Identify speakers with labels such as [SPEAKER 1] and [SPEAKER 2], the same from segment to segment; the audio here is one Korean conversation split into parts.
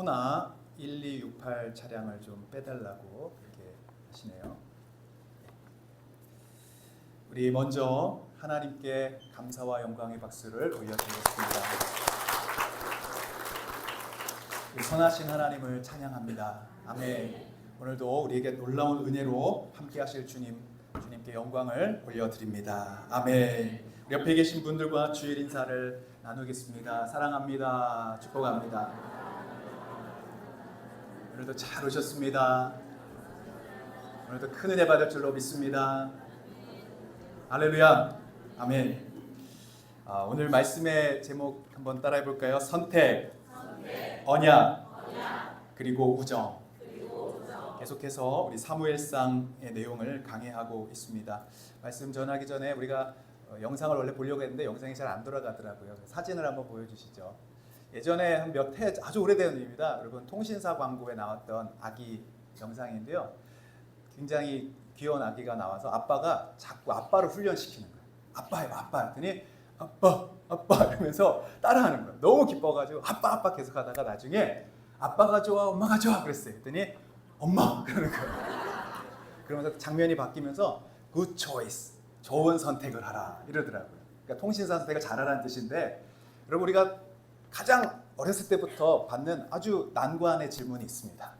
[SPEAKER 1] 소나 1268 차량을 좀 빼달라고 그렇게 하시네요. 우리 먼저 하나님께 감사와 영광의 박수를 올려드리겠습니다. 우리 선하신 하나님을 찬양합니다. 아멘. 오늘도 우리에게 놀라운 은혜로 함께 하실 주님께 영광을 올려드립니다. 아멘. 우리 옆에 계신 분들과 주일 인사를 나누겠습니다. 사랑합니다. 축복합니다. 오늘도 잘 오셨습니다. 오늘도 큰 은혜 받을 줄로 믿습니다. 할렐루야. 아멘. 오늘 말씀의 제목 한번 따라해 볼까요? 선택, 언약, 그리고 우정. 계속해서 우리 사무엘상의 내용을 강해하고 있습니다. 말씀 전하기 전에 우리가 영상을 원래 보려고 했는데 영상이 잘 안 돌아가더라고요. 사진을 한번 보여주시죠. 예전에 한 몇 해 아주 오래된 일입니다. 여러분, 통신사 광고에 나왔던 아기 영상인데요. 굉장히 귀여운 아기가 나와서 아빠가 자꾸 아빠를 훈련시키는 거예요. 아빠예요, 아빠 했더니 아빠 이러면서 따라하는 거예요. 너무 기뻐가지고 아빠 계속 하다가 나중에 아빠가 좋아, 엄마가 좋아 그랬어요. 했더니 엄마 그러는 거예요. 그러면서 장면이 바뀌면서 good choice, 좋은 선택을 하라 이러더라고요. 그러니까 통신사 선택을 잘하라는 뜻인데, 여러분 우리가 가장 어렸을 때부터 받는 아주 난관의 질문이 있습니다.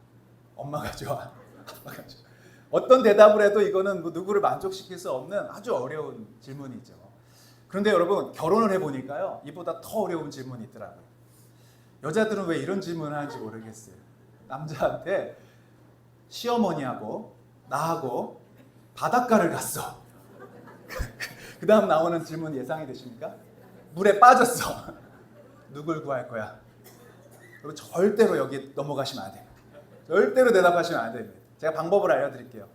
[SPEAKER 1] 엄마가 좋아, 아빠가 좋아. 어떤 대답을 해도 이거는 뭐 누구를 만족시킬 수 없는 아주 어려운 질문이죠. 그런데 여러분, 결혼을 해보니까요, 이보다 더 어려운 질문이 있더라고요. 여자들은 왜 이런 질문을 하는지 모르겠어요. 남자한테 시어머니하고 나하고 바닷가를 갔어. 그 다음 나오는 질문 예상이 되십니까? 물에 빠졌어. 누굴 구할 거야? 여러분, 절대로 여기 넘어가시면 안 됩니다. 절대로 대답하시면 안 됩니다. 제가 방법을 알려드릴게요.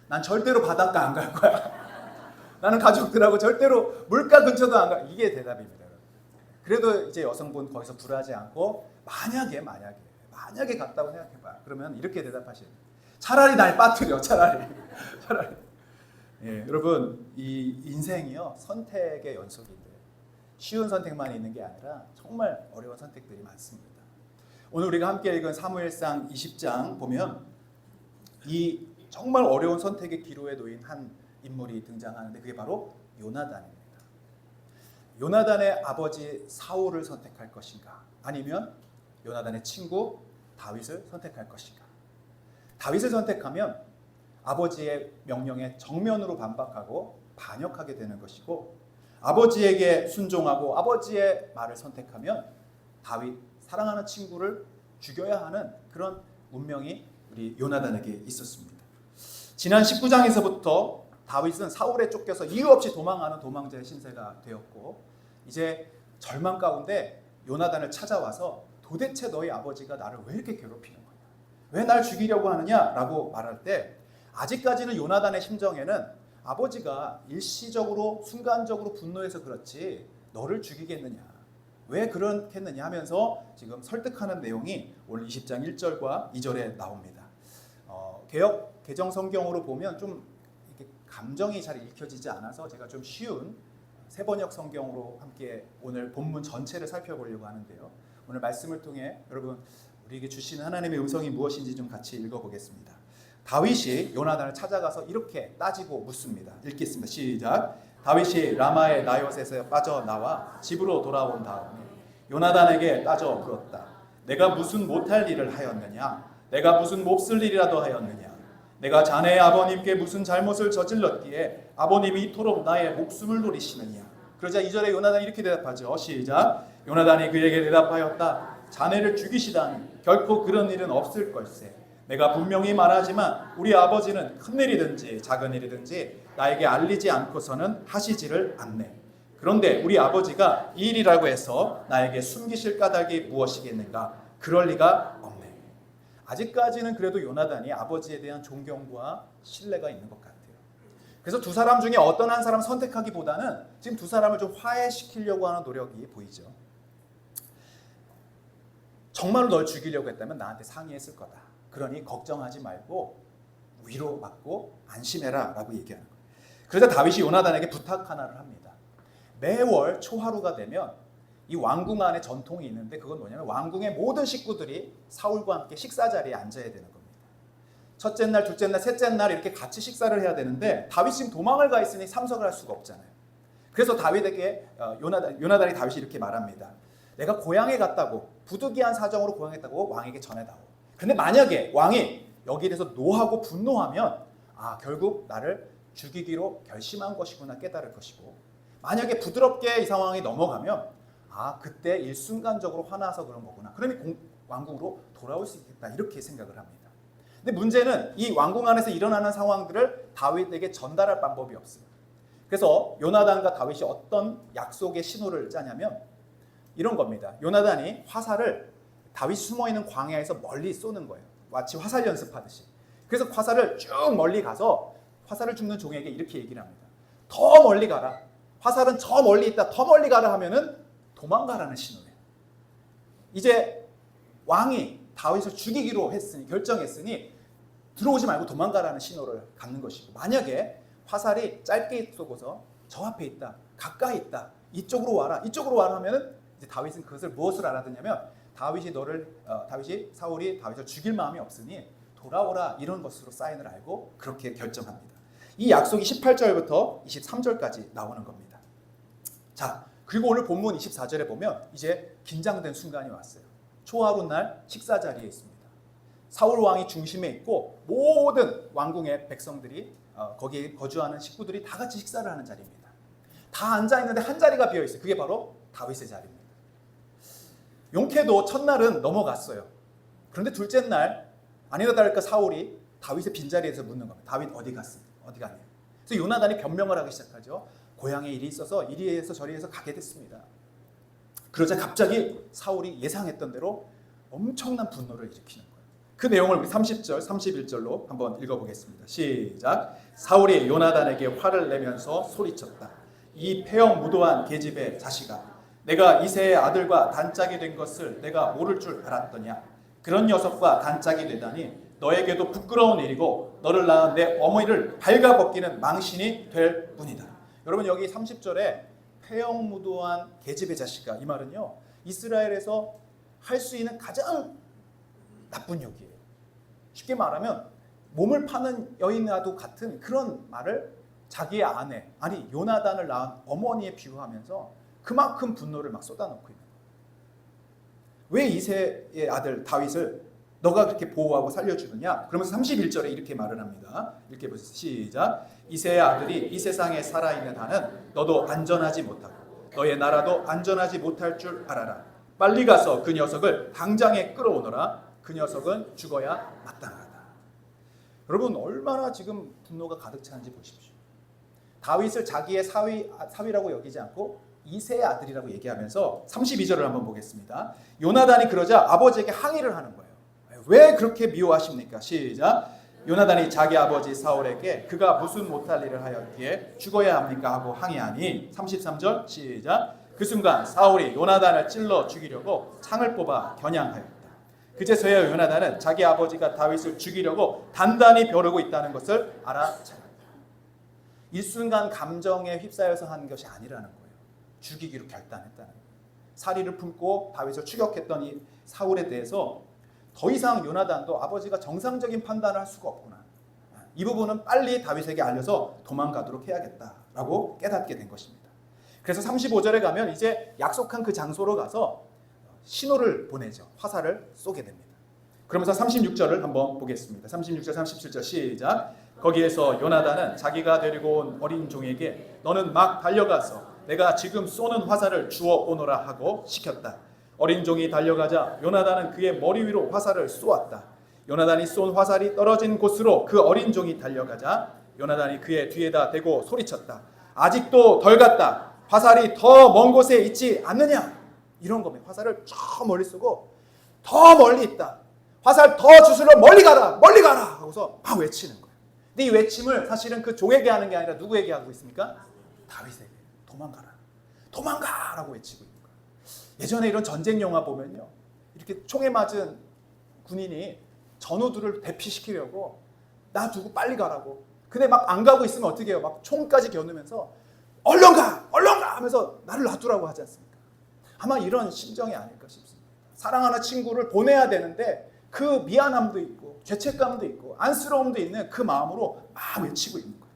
[SPEAKER 1] 난 절대로 바닷가 안 갈 거야. 나는 가족들하고 절대로 물가 근처도 안 가. 이게 대답입니다. 그래도 이제 여성분 거기서 굴하지 않고 만약에 갔다고 생각해봐. 그러면 이렇게 대답하셔야 돼요. 차라리 날 빠뜨려. 차라리. 예, 여러분, 이 인생이요, 선택의 연속인데 쉬운 선택만 있는 게 아니라 정말 어려운 선택들이 많습니다. 오늘 우리가 함께 읽은 사무엘상 20장 보면 이 정말 어려운 선택의 기로에 놓인 한 인물이 등장하는데, 그게 바로 요나단입니다. 요나단의 아버지 사울을 선택할 것인가, 아니면 요나단의 친구 다윗을 선택할 것인가. 다윗을 선택하면 아버지의 명령에 정면으로 반박하고 반역하게 되는 것이고, 아버지에게 순종하고 아버지의 말을 선택하면 다윗, 사랑하는 친구를 죽여야 하는 그런 운명이 우리 요나단에게 있었습니다. 지난 19장에서부터 다윗은 사울에 쫓겨서 이유 없이 도망하는 도망자의 신세가 되었고, 이제 절망 가운데 요나단을 찾아와서 도대체 너희 아버지가 나를 왜 이렇게 괴롭히는 거냐, 왜 날 죽이려고 하느냐라고 말할 때, 아직까지는 요나단의 심정에는 아버지가 일시적으로 순간적으로 분노해서 그렇지 너를 죽이겠느냐, 왜 그렇겠느냐 하면서 지금 설득하는 내용이 오늘 20장 1절과 2절에 나옵니다. 개역 개정 성경으로 보면 좀 이렇게 감정이 잘 읽혀지지 않아서 제가 좀 쉬운 세번역 성경으로 함께 오늘 본문 전체를 살펴보려고 하는데요. 오늘 말씀을 통해 여러분, 우리에게 주시는 하나님의 음성이 무엇인지 좀 같이 읽어보겠습니다. 다윗이 요나단을 찾아가서 이렇게 따지고 묻습니다. 읽겠습니다. 시작. 다윗이 라마의 나요셋에서 빠져나와 집으로 돌아온 다음에 요나단에게 따져 물었다. 내가 무슨 못할 일을 하였느냐? 내가 무슨 몹쓸 일이라도 하였느냐? 내가 자네의 아버님께 무슨 잘못을 저질렀기에 아버님이 이토록 나의 목숨을 노리시느냐? 그러자 2절에 요나단이 이렇게 대답하죠. 시작. 요나단이 그에게 대답하였다. 자네를 죽이시다니 결코 그런 일은 없을 걸세. 내가 분명히 말하지만 우리 아버지는 큰 일이든지 작은 일이든지 나에게 알리지 않고서는 하시지를 않네. 그런데 우리 아버지가 이 일이라고 해서 나에게 숨기실 까닭이 무엇이겠는가? 그럴 리가 없네. 아직까지는 그래도 요나단이 아버지에 대한 존경과 신뢰가 있는 것 같아요. 그래서 두 사람 중에 어떤 한 사람 선택하기보다는 지금 두 사람을 좀 화해시키려고 하는 노력이 보이죠. 정말로 널 죽이려고 했다면 나한테 상의했을 거다. 그러니 걱정하지 말고 위로받고 안심해라 라고 얘기하는 거예요. 그래서 다윗이 요나단에게 부탁 하나를 합니다. 매월 초하루가 되면 이 왕궁 안에 전통이 있는데 그건 뭐냐면 왕궁의 모든 식구들이 사울과 함께 식사 자리에 앉아야 되는 겁니다. 첫째 날, 둘째 날, 셋째 날 이렇게 같이 식사를 해야 되는데 다윗이 지금 도망을 가 있으니 참석을 할 수가 없잖아요. 그래서 다윗에게 요나단이 다윗이 이렇게 말합니다. 내가 고향에 갔다고, 부득이한 사정으로 고향에 갔다고 왕에게 전해다오. 근데 만약에 왕이 여기에 대해서 노하고 분노하면 결국 나를 죽이기로 결심한 것이구나 깨달을 것이고, 만약에 부드럽게 이 상황이 넘어가면 그때 일순간적으로 화나서 그런 거구나. 그러면 왕궁으로 돌아올 수 있겠다. 이렇게 생각을 합니다. 근데 문제는 이 왕궁 안에서 일어나는 상황들을 다윗에게 전달할 방법이 없어요. 그래서 요나단과 다윗이 어떤 약속의 신호를 짜냐면 이런 겁니다. 요나단이 화살을 다윗이 숨어있는 광야에서 멀리 쏘는 거예요. 마치 화살 연습하듯이. 그래서 화살을 쭉 멀리 가서 화살을 줍는 종에게 이렇게 얘기를 합니다. 더 멀리 가라. 화살은 저 멀리 있다. 더 멀리 가라 하면은 도망가라는 신호예요. 이제 왕이 다윗을 죽이기로 결정했으니 들어오지 말고 도망가라는 신호를 갖는 것이고, 만약에 화살이 짧게 쏘고서 저 앞에 있다, 가까이 있다, 이쪽으로 와라 하면은 이제 다윗은 그것을 무엇을 알아듣냐면 사울이 다윗을 죽일 마음이 없으니 돌아오라 이런 것으로 사인을 알고 그렇게 결정합니다. 이 약속이 18절부터 23절까지 나오는 겁니다. 자, 그리고 오늘 본문 24절에 보면 이제 긴장된 순간이 왔어요. 초하루 날 식사 자리에 있습니다. 사울 왕이 중심에 있고 모든 왕궁의 백성들이 거기에 거주하는 식구들이 다 같이 식사를 하는 자리입니다. 다 앉아 있는데 한 자리가 비어 있어요. 그게 바로 다윗의 자리입니다. 용케도 첫날은 넘어갔어요. 그런데 둘째 날 아니나 다를까 사울이 다윗의 빈자리에서 묻는 겁니다. 다윗 어디 갔어? 어디 갔냐? 그래서 요나단이 변명을 하기 시작하죠. 고향에 일이 있어서 이리에서 저리에서 가게 됐습니다. 그러자 갑자기 사울이 예상했던 대로 엄청난 분노를 일으키는 거예요. 그 내용을 우리 30절, 31절로 한번 읽어보겠습니다. 시작. 사울이 요나단에게 화를 내면서 소리쳤다. 이 폐역무도한 계집의 자식아, 내가 이새의 아들과 단짝이 된 것을 내가 모를 줄 알았더냐. 그런 녀석과 단짝이 되다니 너에게도 부끄러운 일이고 너를 낳은 내 어머니를 발가벗기는 망신이 될 뿐이다. 여러분, 여기 30절에 폐역무도한 계집의 자식아, 이 말은요 이스라엘에서 할 수 있는 가장 나쁜 욕이에요. 쉽게 말하면 몸을 파는 여인과도 같은 그런 말을 자기의 아내, 아니 요나단을 낳은 어머니에 비유하면서 그만큼 분노를 막 쏟아놓고 있는 거예요. 왜 이새의 아들 다윗을 너가 그렇게 보호하고 살려주느냐? 그러면서 31절에 이렇게 말을 합니다. 이렇게 보세요. 시작. 이새의 아들이 이 세상에 살아있는 한은 너도 안전하지 못하고 너의 나라도 안전하지 못할 줄 알아라. 빨리 가서 그 녀석을 당장에 끌어오너라. 그 녀석은 죽어야 마땅하다. 여러분, 얼마나 지금 분노가 가득 차는지 보십시오. 다윗을 자기의 사위라고 여기지 않고 이새의 아들이라고 얘기하면서 32절을 한번 보겠습니다. 요나단이 그러자 아버지에게 항의를 하는 거예요. 왜 그렇게 미워하십니까? 시작. 요나단이 자기 아버지 사울에게 그가 무슨 못할 일을 하였기에 죽어야 합니까? 하고 항의하니 33절 시작. 그 순간 사울이 요나단을 찔러 죽이려고 창을 뽑아 겨냥하였다. 그제서야 요나단은 자기 아버지가 다윗을 죽이려고 단단히 벼르고 있다는 것을 알아차렸다. 일순간 감정에 휩싸여서 한 것이 아니라는 거예요. 죽이기로 결단했다는 거예요. 사리를 품고 다윗을 추격했던 이 사울에 대해서 더 이상 요나단도 아버지가 정상적인 판단을 할 수가 없구나. 이 부분은 빨리 다윗에게 알려서 도망가도록 해야겠다라고 깨닫게 된 것입니다. 그래서 35절에 가면 이제 약속한 그 장소로 가서 신호를 보내죠. 화살을 쏘게 됩니다. 그러면서 36절을 한번 보겠습니다. 36절, 37절 시작. 거기에서 요나단은 자기가 데리고 온 어린 종에게 너는 막 달려가서 내가 지금 쏘는 화살을 주워 오너라 하고 시켰다. 어린 종이 달려가자 요나단은 그의 머리 위로 화살을 쏘았다. 요나단이 쏜 화살이 떨어진 곳으로 그 어린 종이 달려가자 요나단이 그의 뒤에다 대고 소리쳤다. 아직도 덜 갔다. 화살이 더 먼 곳에 있지 않느냐. 이런 겁니다. 화살을 저 멀리 쏘고 더 멀리 있다. 화살 더 주술러 멀리 가라. 멀리 가라. 하고서 막 외치는 거예요. 근데 이 외침을 사실은 그 종에게 하는 게 아니라 누구에게 하고 있습니까? 다윗에게. 도망가라. 도망가라고 외치고 있는 거예요. 예전에 이런 전쟁 영화 보면요. 이렇게 총에 맞은 군인이 전우들을 대피시키려고 나 두고 빨리 가라고. 근데 막 안 가고 있으면 어떻게 해요? 막 총까지 겨누면서 얼른 가! 얼른 가! 하면서 나를 놔두라고 하지 않습니까? 아마 이런 심정이 아닐까 싶습니다. 사랑하는 친구를 보내야 되는데 그 미안함도 있고 죄책감도 있고 안쓰러움도 있는 그 마음으로 막 외치고 있는 거예요.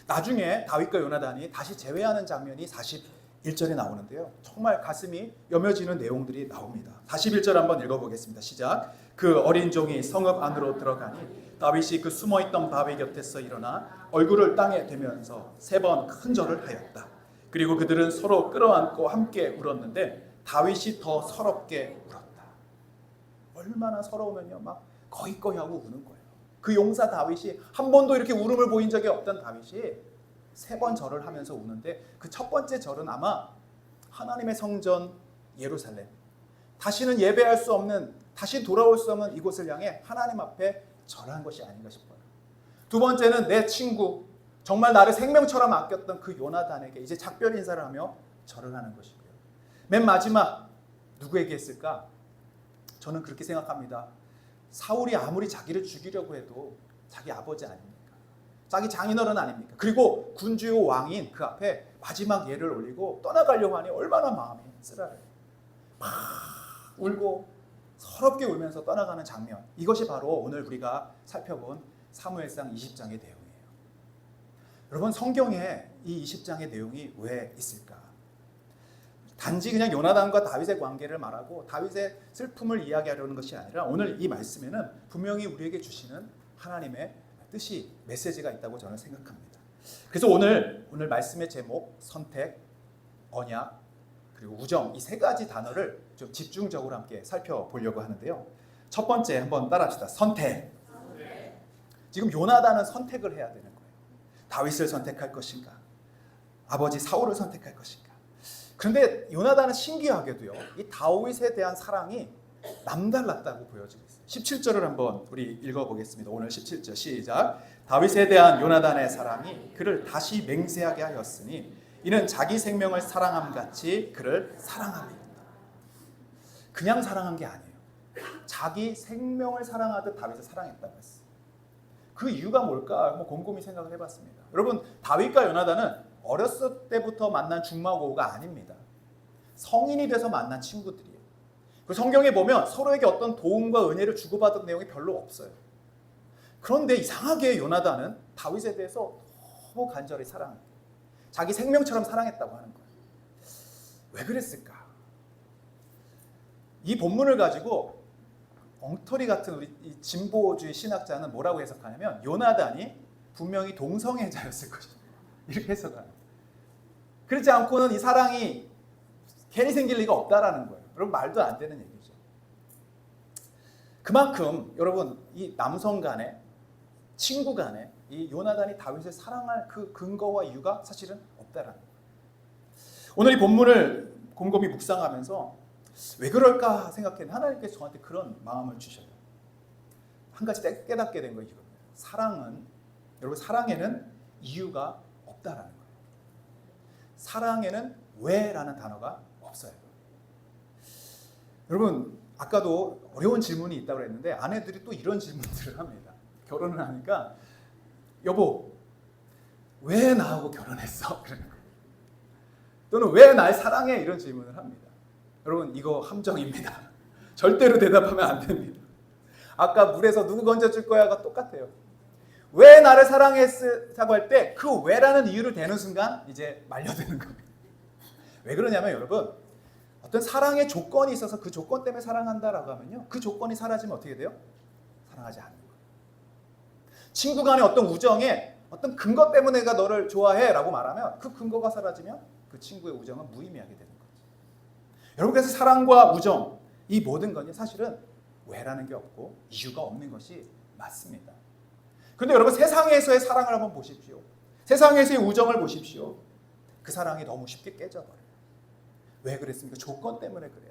[SPEAKER 1] 나중에 다윗과 요나단이 다시 재회하는 장면이 41절에 나오는데요. 정말 가슴이 여며지는 내용들이 나옵니다. 41절 한번 읽어보겠습니다. 시작. 그 어린 종이 성읍 안으로 들어가니 다윗이 그 숨어있던 바위 곁에서 일어나 얼굴을 땅에 대면서 3번 큰 절을 하였다. 그리고 그들은 서로 끌어안고 함께 울었는데 다윗이 더 서럽게 울었다. 얼마나 서러우면요, 막 거이거이 하고 우는 거예요. 그 용사 다윗이 한 번도 이렇게 울음을 보인 적이 없던 다윗이 3번 절을 하면서 우는데 그 첫 번째 절은 아마 하나님의 성전 예루살렘, 다시는 예배할 수 없는, 다시 돌아올 수 없는 이곳을 향해 하나님 앞에 절한 것이 아닌가 싶어요. 두 번째는 내 친구, 정말 나를 생명처럼 아꼈던 그 요나단에게 이제 작별 인사를 하며 절을 하는 것이고요. 맨 마지막 누구에게 했을까? 저는 그렇게 생각합니다. 사울이 아무리 자기를 죽이려고 해도 자기 아버지 아닙니까? 자기 장인어른 아닙니까? 그리고 군주요 왕인 그 앞에 마지막 예를 올리고 떠나가려고 하니 얼마나 마음이 쓰라려요. 막 울고 서럽게 울면서 떠나가는 장면, 이것이 바로 오늘 우리가 살펴본 사무엘상 20장의 내용이에요. 여러분, 성경에 이 20장의 내용이 왜 있을까? 단지 그냥 요나단과 다윗의 관계를 말하고 다윗의 슬픔을 이야기하려는 것이 아니라 오늘 이 말씀에는 분명히 우리에게 주시는 하나님의 뜻이, 메시지가 있다고 저는 생각합니다. 그래서 오늘 말씀의 제목, 선택, 언약, 그리고 우정, 이 3가지 단어를 좀 집중적으로 함께 살펴보려고 하는데요. 첫 번째 한번 따라합시다. 선택. 지금 요나단은 선택을 해야 되는 거예요. 다윗을 선택할 것인가? 아버지 사울을 선택할 것인가? 그런데 요나단은 신기하게도요, 이 다윗에 대한 사랑이 남달랐다고 보여지고 있어요. 17절을 한번 우리 읽어보겠습니다. 오늘 17절 시작. 다윗에 대한 요나단의 사랑이 그를 다시 맹세하게 하였으니 이는 자기 생명을 사랑함 같이 그를 사랑함이었다. 그냥 사랑한 게 아니에요. 자기 생명을 사랑하듯 다윗을 사랑했다고 했어요. 그 이유가 뭘까? 곰곰이 생각을 해봤습니다. 여러분, 다윗과 요나단은 어렸을 때부터 만난 중마고우가 아닙니다. 성인이 돼서 만난 친구들이에요. 그 성경에 보면 서로에게 어떤 도움과 은혜를 주고받은 내용이 별로 없어요. 그런데 이상하게 요나단은 다윗에 대해서 너무 간절히 사랑해요. 자기 생명처럼 사랑했다고 하는 거예요. 왜 그랬을까? 이 본문을 가지고 엉터리 같은 우리 이 진보주의 신학자는 뭐라고 해석하냐면 요나단이 분명히 동성애자였을 것이다, 이렇게 해석하는. 그렇지 않고는 이 사랑이 괜히 생길 리가 없다라는 거예요. 여러분, 말도 안 되는 얘기죠. 그만큼 여러분, 이 남성 간에, 친구 간에 이 요나단이 다윗을 사랑할 그 근거와 이유가 사실은 없다라는 거예요. 오늘 이 본문을 곰곰이 묵상하면서 왜 그럴까 생각했는데 하나님께서 저한테 그런 마음을 주셔요. 한 가지 깨닫게 된 거예요. 사랑은, 여러분, 사랑에는 이유가 없다라는 거예요. 사랑에는 왜라는 단어가 없어요. 여러분, 아까도 어려운 질문이 있다고 했는데 아내들이 또 이런 질문들을 합니다. 결혼을 하니까 여보, 왜 나하고 결혼했어? 또는 왜 날 사랑해? 이런 질문을 합니다. 여러분, 이거 함정입니다. 절대로 대답하면 안 됩니다. 아까 물에서 누구 건져줄 거야가 똑같아요. 왜 나를 사랑했다고 할 때 그 왜라는 이유를 대는 순간 이제 말려드는 겁니다. 왜 그러냐면 여러분, 어떤 사랑의 조건이 있어서 그 조건 때문에 사랑한다라고 하면요, 그 조건이 사라지면 어떻게 돼요? 사랑하지 않는 거예요. 친구 간의 어떤 우정에 어떤 근거 때문에 내가 너를 좋아해 라고 말하면 그 근거가 사라지면 그 친구의 우정은 무의미하게 되는 거죠. 여러분, 그래서 사랑과 우정, 이 모든 건 사실은 왜라는 게 없고 이유가 없는 것이 맞습니다. 그런데 여러분, 세상에서의 사랑을 한번 보십시오. 세상에서의 우정을 보십시오. 그 사랑이 너무 쉽게 깨져버려요. 왜 그랬습니까? 조건 때문에 그래요.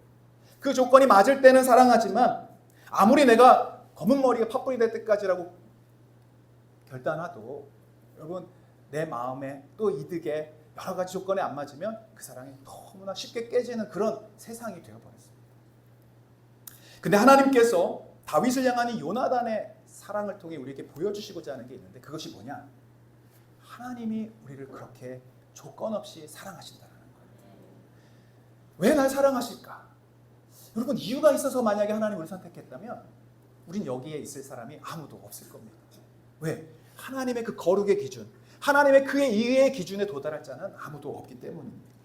[SPEAKER 1] 그 조건이 맞을 때는 사랑하지만 아무리 내가 검은 머리가 팥불이 될 때까지라고 결단하도 여러분, 내 마음에 또 이득에 여러 가지 조건에 안 맞으면 그 사랑이 너무나 쉽게 깨지는 그런 세상이 되어버렸습니다. 근데 하나님께서 다윗을 향한 이 요나단의 사랑을 통해 우리에게 보여주시고자 하는 게 있는데 그것이 뭐냐? 하나님이 우리를 그렇게 조건 없이 사랑하신다는 거예요. 왜 날 사랑하실까? 여러분, 이유가 있어서 만약에 하나님 우리를 선택했다면 우린 여기에 있을 사람이 아무도 없을 겁니다. 왜? 하나님의 그 거룩의 기준, 하나님의 그의 이해의 기준에 도달할 자는 아무도 없기 때문입니다.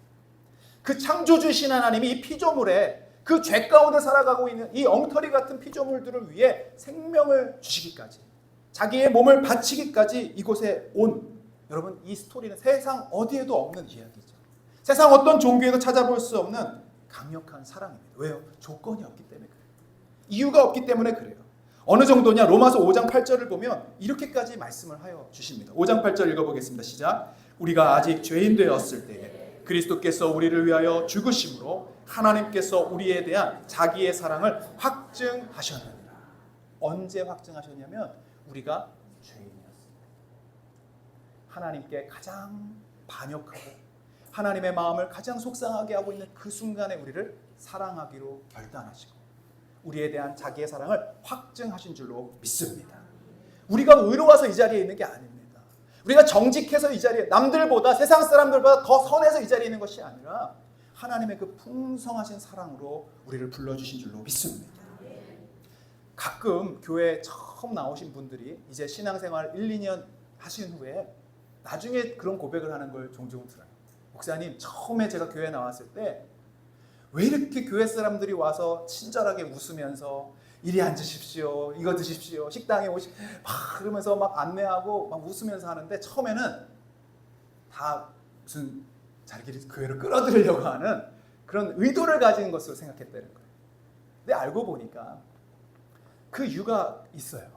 [SPEAKER 1] 그 창조주신 하나님이 이 피조물에 그 죄 가운데 살아가고 있는 이 엉터리 같은 피조물들을 위해 생명을 주시기까지, 자기의 몸을 바치기까지 이곳에 온, 여러분, 이 스토리는 세상 어디에도 없는 이야기죠. 세상 어떤 종교에도 찾아볼 수 없는 강력한 사랑입니다. 왜요? 조건이 없기 때문에 그래요. 이유가 없기 때문에 그래요. 어느 정도냐? 로마서 5장 8절을 보면 이렇게까지 말씀을 하여 주십니다. 5장 8절 읽어보겠습니다. 시작. 우리가 아직 죄인 되었을 때에 그리스도께서 우리를 위하여 죽으심으로 하나님께서 우리에 대한 자기의 사랑을 확증하셨느니라. 언제 확증하셨냐면 우리가 죄인이었습니다. 하나님께 가장 반역하고 하나님의 마음을 가장 속상하게 하고 있는 그 순간에 우리를 사랑하기로 결단하시고 우리에 대한 자기의 사랑을 확증하신 줄로 믿습니다. 우리가 의로워서 이 자리에 있는 게 아닙니다. 우리가 정직해서 이 자리에, 남들보다, 세상 사람들보다 더 선해서 이 자리에 있는 것이 아니라 하나님의 그 풍성하신 사랑으로 우리를 불러주신 줄로 믿습니다. 가끔 교회에 처음 나오신 분들이 이제 신앙생활 1, 2년 하신 후에 나중에 그런 고백을 하는 걸 종종 들어요. 목사님, 처음에 제가 교회에 나왔을 때 왜 이렇게 교회 사람들이 와서 친절하게 웃으면서 이리 앉으십시오, 이거 드십시오, 식당에 오시, 막 그러면서 막 안내하고 막 웃으면서 하는데 처음에는 다 무슨 자기를 교회로 끌어들이려고 하는 그런 의도를 가진 것으로 생각했다는 거예요. 근데 알고 보니까 그 이유가 있어요.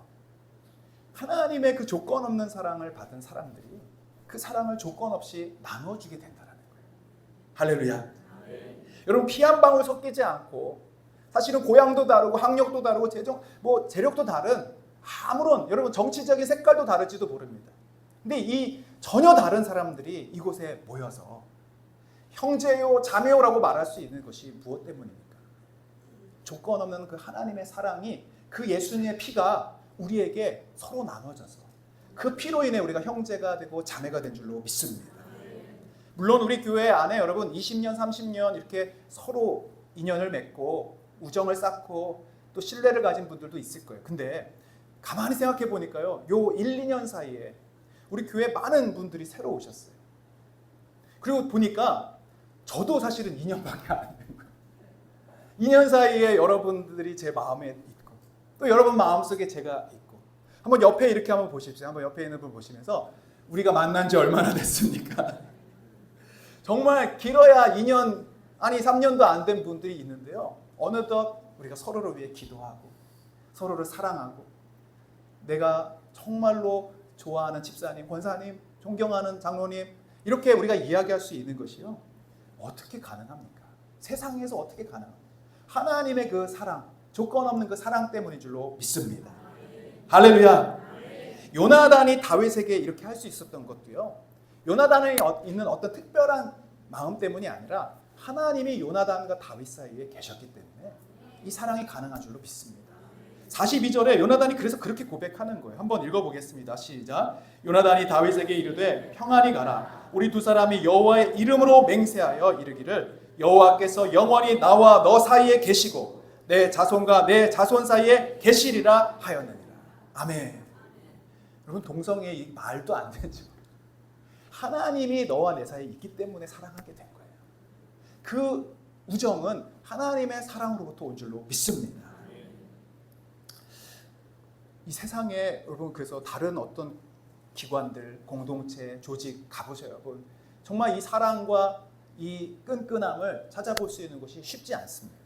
[SPEAKER 1] 하나님의 그 조건 없는 사랑을 받은 사람들이 그 사랑을 조건 없이 나눠주게 된다는 거예요. 할렐루야. 여러분, 피 한 방울 섞이지 않고 사실은 고향도 다르고 학력도 다르고 재력도 다른, 아무런, 여러분, 정치적인 색깔도 다를지도 모릅니다. 근데 이 전혀 다른 사람들이 이곳에 모여서 형제요 자매요라고 말할 수 있는 것이 무엇 때문입니까? 조건 없는 그 하나님의 사랑이, 그 예수님의 피가 우리에게 서로 나눠져서 그 피로 인해 우리가 형제가 되고 자매가 된 줄로 믿습니다. 물론 우리 교회 안에 여러분 20년 30년 이렇게 서로 인연을 맺고 우정을 쌓고 또 신뢰를 가진 분들도 있을 거예요. 근데 가만히 생각해 보니까요, 요 1, 2년 사이에 우리 교회 많은 분들이 새로 오셨어요. 그리고 보니까 저도 사실은 2년밖에 안 된 거예요. 2년 사이에 여러분들이 제 마음에 있고 또 여러분 마음속에 제가 있고, 한번 옆에 이렇게 한번 보십시오. 한번 옆에 있는 분 보시면서 우리가 만난 지 얼마나 됐습니까? 정말 길어야 2년, 아니 3년도 안 된 분들이 있는데요, 어느덧 우리가 서로를 위해 기도하고 서로를 사랑하고 내가 정말로 좋아하는 집사님, 권사님, 존경하는 장로님, 이렇게 우리가 이야기할 수 있는 것이요, 어떻게 가능합니까? 세상에서 어떻게 가능합니까? 하나님의 그 사랑, 조건 없는 그 사랑 때문인 줄로 믿습니다. 할렐루야. 요나단이 다윗에게 이렇게 할 수 있었던 것도요, 요나단에 있는 어떤 특별한 마음 때문이 아니라 하나님이 요나단과 다윗 사이에 계셨기 때문에 이 사랑이 가능한 줄로 믿습니다. 42절에 요나단이 그래서 그렇게 고백하는 거예요. 한번 읽어보겠습니다. 시작. 요나단이 다윗에게 이르되 평안히 가라. 우리 두 사람이 여호와의 이름으로 맹세하여 이르기를 여호와께서 영원히 나와 너 사이에 계시고 내 자손과 내 자손 사이에 계시리라 하였느니라. 아멘. 여러분, 동성애 이 말도 안 되죠. 하나님이 너와 내 사이에 있기 때문에 사랑하게 된 거예요. 그 우정은 하나님의 사랑으로부터 온 줄로 믿습니다. 이 세상에 여러분, 그래서 다른 어떤 기관들, 공동체, 조직 가보세요. 여러분, 정말 이 사랑과 이 끈끈함을 찾아볼 수 있는 것이 쉽지 않습니다.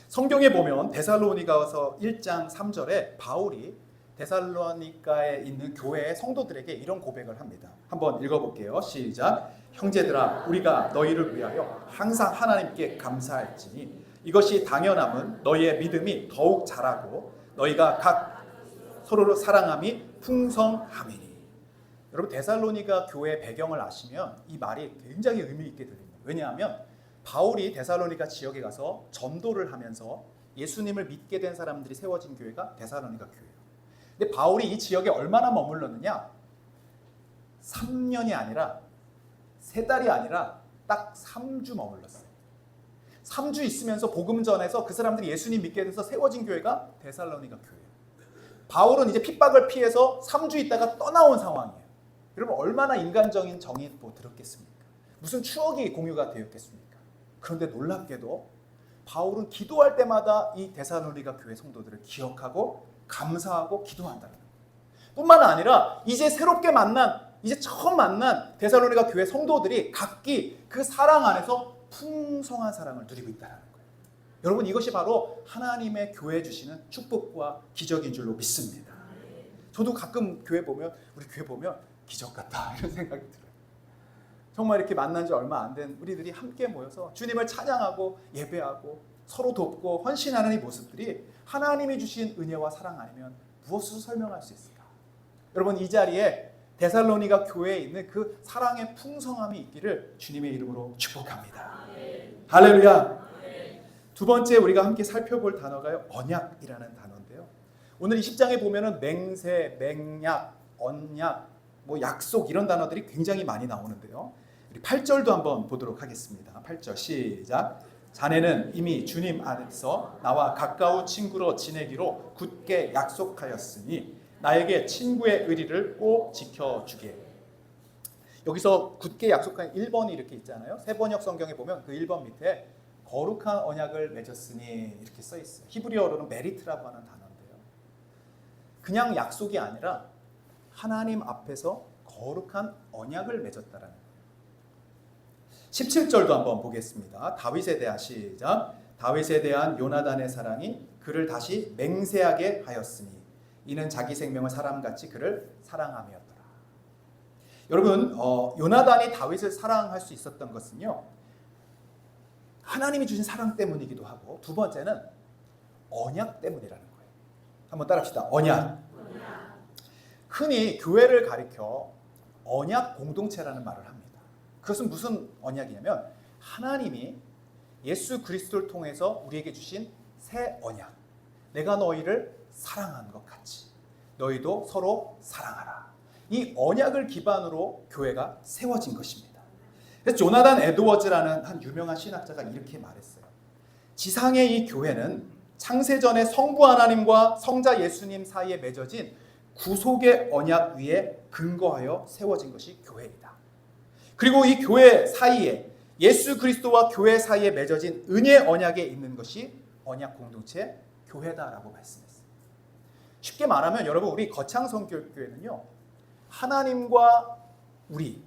[SPEAKER 1] 성경에 보면 데살로니가서 1장 3절에 바울이 데살로니가에 있는 교회의 성도들에게 이런 고백을 합니다. 한번 읽어볼게요. 시작. 형제들아, 우리가 너희를 위하여 항상 하나님께 감사할지니 이것이 당연함은 너희의 믿음이 더욱 자라고 너희가 각 서로를 사랑함이 풍성함이니. 여러분, 데살로니가 교회의 배경을 아시면 이 말이 굉장히 의미 있게 들립니다. 왜냐하면 바울이 데살로니가 지역에 가서 전도를 하면서 예수님을 믿게 된 사람들이 세워진 교회가 데살로니가 교회예요. 근데 바울이 이 지역에 얼마나 머물렀느냐? 3년이 아니라 3달이 아니라 딱 3주 머물렀어요. 3주 있으면서 복음 전해서 그 사람들이 예수님 믿게 돼서 세워진 교회가 데살로니가 교회예요. 바울은 이제 핍박을 피해서 3주 있다가 떠나온 상황이에요. 여러분 얼마나 인간적인 정이 들었겠습니까? 무슨 추억이 공유가 되었겠습니까? 그런데 놀랍게도 바울은 기도할 때마다 이 데살로니가 교회 성도들을 기억하고 감사하고 기도한다는 거예요. 뿐만 아니라 이제 새롭게 만난, 이제 처음 만난 데살로니가 교회 성도들이 각기 그 사랑 안에서 풍성한 사랑을 누리고 있다는 거예요. 여러분 이것이 바로 하나님의 교회 주시는 축복과 기적인 줄로 믿습니다. 저도 가끔 교회 보면, 우리 교회 보면 기적 같다 이런 생각이 들어요. 정말 이렇게 만난 지 얼마 안 된 우리들이 함께 모여서 주님을 찬양하고 예배하고 서로 돕고 헌신하는 이 모습들이 하나님이 주신 은혜와 사랑 아니면 무엇으로 설명할 수 있을까? 여러분 이 자리에 데살로니가 교회에 있는 그 사랑의 풍성함이 있기를 주님의 이름으로 축복합니다. 할렐루야. 두 번째 우리가 함께 살펴볼 단어가요, 언약이라는 단어인데요. 오늘 이 10장에 보면은 맹세, 맹약, 언약, 뭐 약속 이런 단어들이 굉장히 많이 나오는데요. 우리 8절도 한번 보도록 하겠습니다. 8절 시작. 자네는 이미 주님 안에서 나와 가까운 친구로 지내기로 굳게 약속하였으니 나에게 친구의 의리를 꼭 지켜주게. 여기서 굳게 약속한 1번이 이렇게 있잖아요. 세번역 성경에 보면 그 1번 밑에 거룩한 언약을 맺었으니 이렇게 써 있어요. 히브리어로는 메리트라고 하는 단어인데요. 그냥 약속이 아니라 하나님 앞에서 거룩한 언약을 맺었다라는 거예요. 17절도 한번 보겠습니다. 다윗에 대한 시작. 다윗에 대한 요나단의 사랑이 그를 다시 맹세하게 하였으니 이는 자기 생명을 사람같이 그를 사랑함이었더라. 여러분 요나단이 다윗을 사랑할 수 있었던 것은요, 하나님이 주신 사랑 때문이기도 하고 두 번째는 언약 때문이라는 거예요. 한번 따라합시다. 언약. 흔히 교회를 가리켜 언약 공동체라는 말을 합니다. 그것은 무슨 언약이냐면 하나님이 예수 그리스도를 통해서 우리에게 주신 새 언약. 내가 너희를 사랑한 것 같이 너희도 서로 사랑하라. 이 언약을 기반으로 교회가 세워진 것입니다. 그래서 조나단 에드워즈라는 한 유명한 신학자가 이렇게 말했어요. 지상의 이 교회는 창세전에 성부 하나님과 성자 예수님 사이에 맺어진 구속의 언약 위에 근거하여 세워진 것이 교회이다. 그리고 이 교회 사이에 예수 그리스도와 교회 사이에 맺어진 은혜 언약에 있는 것이 언약 공동체 교회다라고 말씀했어요. 쉽게 말하면 여러분 우리 거창성교회는요, 하나님과 우리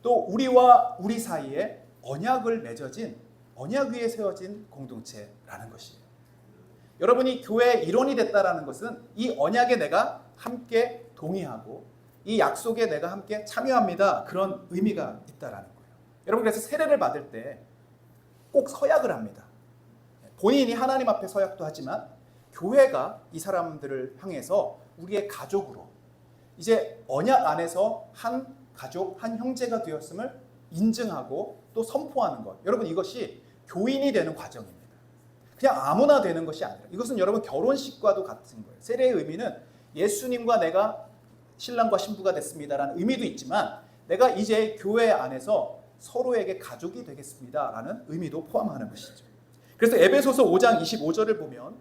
[SPEAKER 1] 또 우리와 우리 사이에 언약을 맺어진 언약 위에 세워진 공동체라는 것이에요. 여러분이 교회의 일원이 됐다라는 것은 이 언약에 내가 함께 동의하고 이 약속에 내가 함께 참여합니다. 그런 의미가 있다라는 거예요. 여러분 그래서 세례를 받을 때 꼭 서약을 합니다. 본인이 하나님 앞에 서약도 하지만 교회가 이 사람들을 향해서 우리의 가족으로 이제 언약 안에서 한 가족, 한 형제가 되었음을 인증하고 또 선포하는 것. 여러분 이것이 교인이 되는 과정입니다. 그냥 아무나 되는 것이 아니라 이것은 여러분 결혼식과도 같은 거예요. 세례의 의미는 예수님과 내가 신랑과 신부가 됐습니다라는 의미도 있지만 내가 이제 교회 안에서 서로에게 가족이 되겠습니다라는 의미도 포함하는 것이죠. 그래서 에베소서 5장 25절을 보면